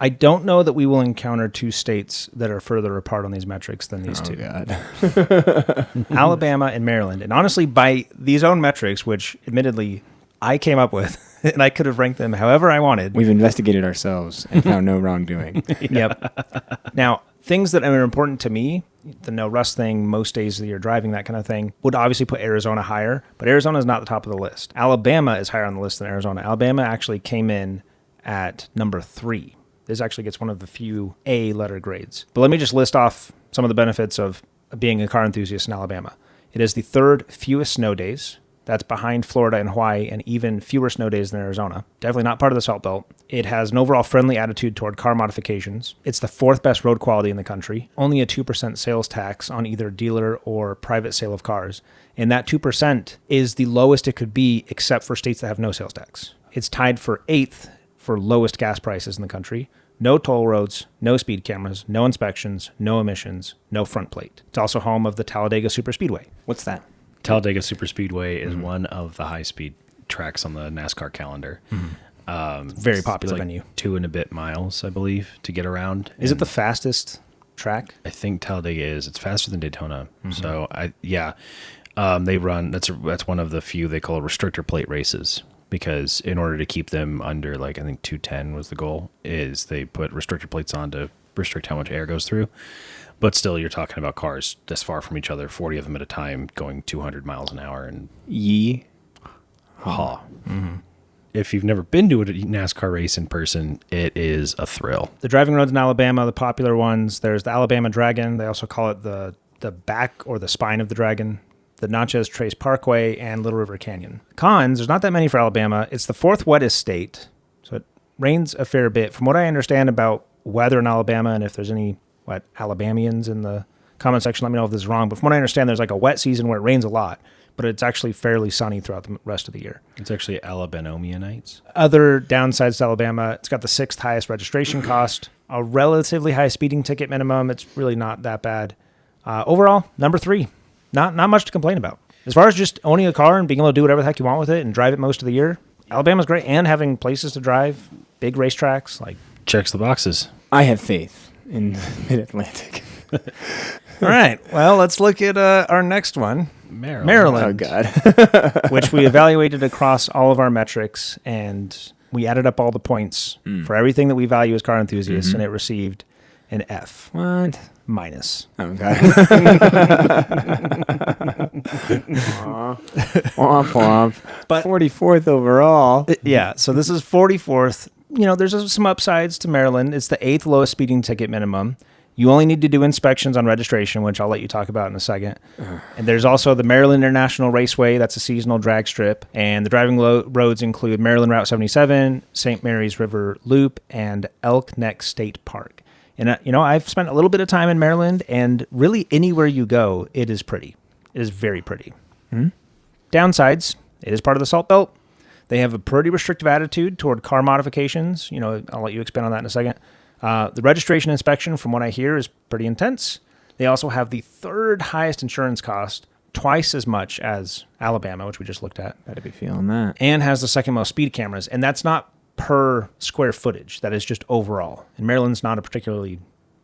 I don't know that we will encounter two states that are further apart on these metrics than these two. God. Alabama and Maryland. And honestly, by these own metrics, which admittedly I came up with, and I could have ranked them however I wanted. We've investigated ourselves and found no wrongdoing. Yep. Now, things that are important to me, the no rust thing, most days of the year driving, that kind of thing, would obviously put Arizona higher, but Arizona is not the top of the list. Alabama is higher on the list than Arizona. Alabama actually came in at number 3. This actually gets one of the few A letter grades. But let me just list off some of the benefits of being a car enthusiast in Alabama. It is the 3rd fewest snow days. That's behind Florida and Hawaii, and even fewer snow days than Arizona. Definitely not part of the Salt Belt. It has an overall friendly attitude toward car modifications. It's the 4th best road quality in the country. Only a 2% sales tax on either dealer or private sale of cars. And that 2% is the lowest it could be except for states that have no sales tax. It's tied for 8th for lowest gas prices in the country. No toll roads, no speed cameras, no inspections, no emissions, no front plate. It's also home of the Talladega Superspeedway. What's that? Talladega Superspeedway is one of the high-speed tracks on the NASCAR calendar. Very popular it's like venue. 2 and a bit miles, I believe, to get around. Is it the fastest track? I think Talladega is. It's faster than Daytona. So, they run, that's one of the few they call restrictor plate races, because in order to keep them under, like, I think 210 was the goal, is they put restrictor plates on to restrict how much air goes through. But still, you're talking about cars this far from each other, 40 of them at a time, going 200 miles an hour. And if you've never been to a NASCAR race in person, it is a thrill. The driving roads in Alabama, the popular ones, there's the Alabama Dragon. They also call it the back or the spine of the dragon. The Natchez Trace Parkway and Little River Canyon. Cons, there's not that many for Alabama. It's the 4th wettest state, so it rains a fair bit. From what I understand about weather in Alabama, and if there's any Alabamians in the comment section, let me know if this is wrong, but from what I understand, there's like a wet season where it rains a lot, but it's actually fairly sunny throughout the rest of the year. It's actually Alabanomianites. Other downsides to Alabama, it's got the 6th highest registration cost, a relatively high speeding ticket minimum. It's really not that bad. Overall, number 3. Not much to complain about. As far as just owning a car and being able to do whatever the heck you want with it and drive it most of the year, Alabama's great, and having places to drive, big racetracks. Checks the boxes. I have faith in Mid-Atlantic. All right. Well, let's look at our next one. Maryland. Oh, God. Which we evaluated across all of our metrics, and we added up all the points for everything that we value as car enthusiasts, and it received an F. What? Minus. Oh, God. Womp womp. But 44th overall. Yeah, so this is 44th. There's some upsides to Maryland. It's the 8th lowest speeding ticket minimum. You only need to do inspections on registration, which I'll let you talk about in a second. And there's also the Maryland International Raceway. That's a seasonal drag strip. And the driving roads include Maryland Route 77, St. Mary's River Loop, and Elk Neck State Park. And, I've spent a little bit of time in Maryland, and really anywhere you go, it is pretty. It is very pretty. Downsides, it is part of the Salt Belt. They have a pretty restrictive attitude toward car modifications. I'll let you expand on that in a second. The registration inspection, from what I hear, is pretty intense. They also have the 3rd highest insurance cost, twice as much as Alabama, which we just looked at. Better be feeling that. And has the 2nd most speed cameras. And that's not per square footage. That is just overall. And Maryland's not a particularly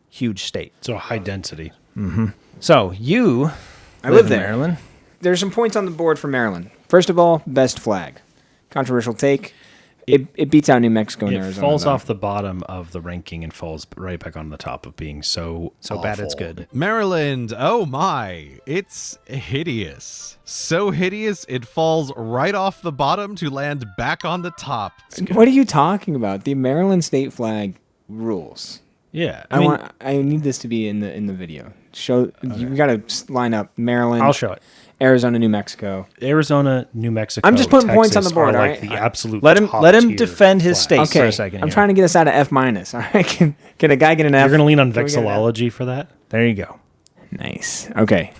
huge state. So high density. So you I live there. in Maryland. There's some points on the board for Maryland. First of all, best flag. Controversial take. It beats out New Mexico and It Arizona. falls though. off the bottom of the ranking and falls right back on the top of being so bad it's awful. good. Maryland, oh my, it's hideous. So hideous, it falls right off the bottom to land back on the top. What are you talking about? The Maryland state flag rules. Yeah, I need this to be in the video. Show you got to line up Maryland. I'll show it. Arizona, New Mexico. Arizona, New Mexico. I'm just putting points on Texas the board, are all like right? the absolute. Let him top-tier defend his flags. state for a second. I'm trying to get us out of F minus. All right, can a guy get an F? You're going to lean on Can we get an F? vexillology for that. There you go. Nice. Okay.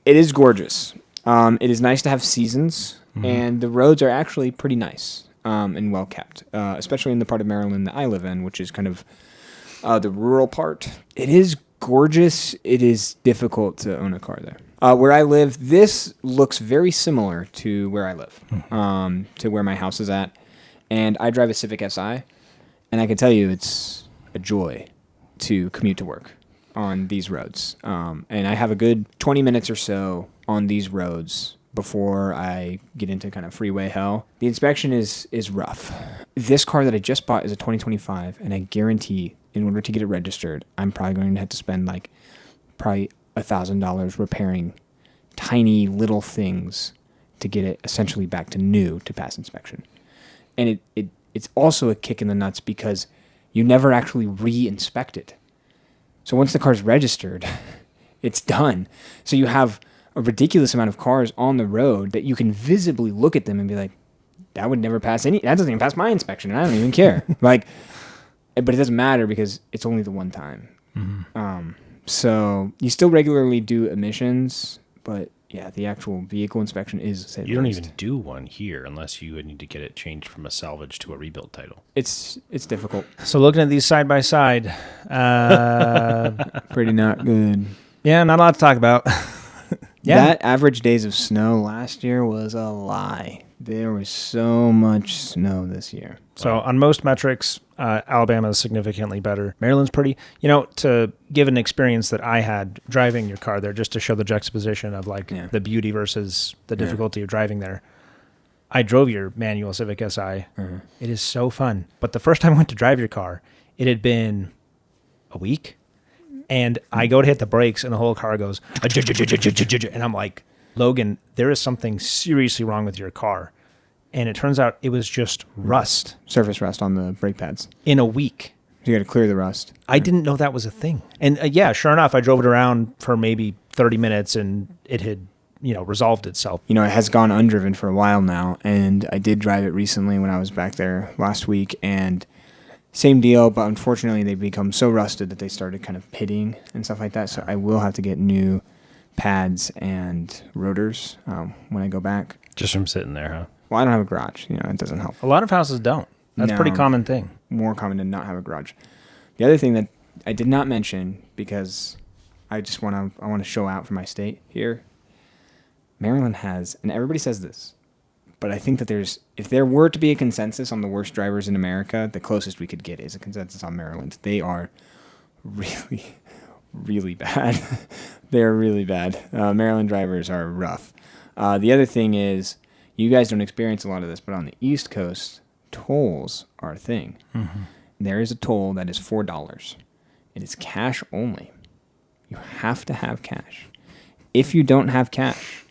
It is gorgeous. It is nice to have seasons, and the roads are actually pretty nice and well kept, especially in the part of Maryland that I live in, which is kind of the rural part. It is gorgeous. It is difficult to own a car there. Where I live, this looks very similar to where I live, to where my house is at. And I drive a Civic Si. And I can tell you it's a joy to commute to work on these roads. And I have a good 20 minutes or so on these roads before I get into kind of freeway hell. The inspection is rough. This car that I just bought is a 2025, and I guarantee in order to get it registered, I'm probably going to have to spend like probably $1,000 repairing tiny little things to get it essentially back to new to pass inspection. And it's also a kick in the nuts because you never actually re-inspect it. So once the car's registered, it's done. So you have a ridiculous amount of cars on the road that you can visibly look at them and be like, that would never pass that doesn't even pass my inspection, and I don't even care. But it doesn't matter because it's only the one time. Mm-hmm. So you still regularly do emissions, but yeah, the actual vehicle inspection is... You don't even do one here unless you would need to get it changed from a salvage to a rebuild title. It's difficult. So looking at these side by side, pretty not good. Yeah, not a lot to talk about. Yeah. That average days of snow last year was a lie. There was so much snow this year. So on most metrics, Alabama is significantly better. Maryland's pretty, to give an experience that I had driving your car there, just to show the juxtaposition of the beauty versus the difficulty of driving there. I drove your manual Civic Si. Mm-hmm. It is so fun. But the first time I went to drive your car, it had been a week. And I go to hit the brakes and the whole car goes, and I'm like, Logan, there is something seriously wrong with your car. And it turns out it was just rust. Surface rust on the brake pads. In a week. You got to clear the rust. I didn't know that was a thing. And sure enough, I drove it around for maybe 30 minutes and it had, resolved itself. It has gone undriven for a while now. And I did drive it recently when I was back there last week. And same deal, but unfortunately they become so rusted that they started kind of pitting and stuff like that. So I will have to get new pads and rotors when I go back. Just from sitting there, huh? Well, I don't have a garage. It doesn't help. A lot of houses don't. That's a pretty common thing. More common to not have a garage. The other thing that I did not mention because I want to show out for my state here. Maryland has, and everybody says this, but I think that if there were to be a consensus on the worst drivers in America, the closest we could get is a consensus on Maryland. They are really, really bad. They're really bad. Maryland drivers are rough. The other thing is, you guys don't experience a lot of this, but on the East Coast, tolls are a thing. Mm-hmm. There is a toll that is $4. It is cash only. You have to have cash. If you don't have cash,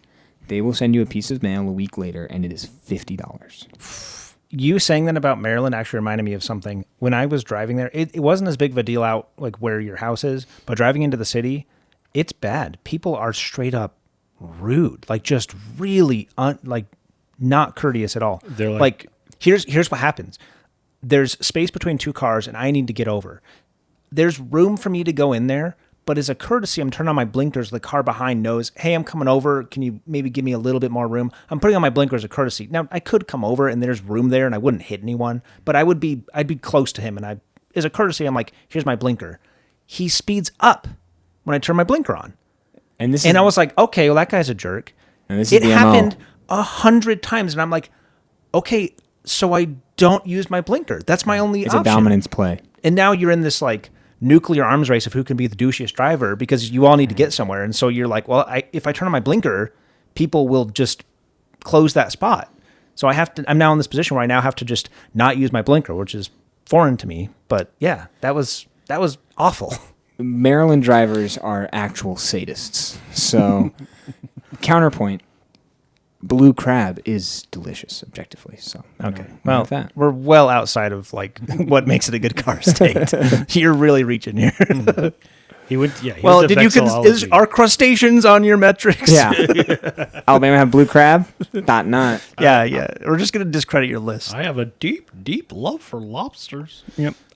they will send you a piece of mail a week later, and it is $50. You saying that about Maryland actually reminded me of something. When I was driving there, it wasn't as big of a deal out where your house is, but driving into the city, it's bad. People are straight up rude, just really not courteous at all. They're here's what happens. There's space between two cars, and I need to get over. There's room for me to go in there. But as a courtesy, I'm turning on my blinkers. The car behind knows, hey, I'm coming over. Can you maybe give me a little bit more room? I'm putting on my blinkers as a courtesy. Now, I could come over and there's room there and I wouldn't hit anyone, but I'd be close to him. And as a courtesy, I'm like, here's my blinker. He speeds up when I turn my blinker on. And I was like, okay, well, that guy's a jerk. It happened 100 times. And I'm like, okay, so I don't use my blinker. That's my only option. It's a dominance play. And now you're in this nuclear arms race of who can be the douchiest driver because you all need to get somewhere. And so you're like, well, if I turn on my blinker, people will just close that spot. So I'm now in this position where I now have to just not use my blinker, which is foreign to me. But yeah, that was awful. Maryland drivers are actual sadists. So counterpoint, blue crab is delicious objectively. So okay, well, we're well outside of what makes it a good car state. You're really reaching here. He went to did is our crustaceans on your metrics? Yeah. Alabama have blue crab? Thought not. Yeah. We're just gonna discredit your list. I have a deep, deep love for lobsters. Yep.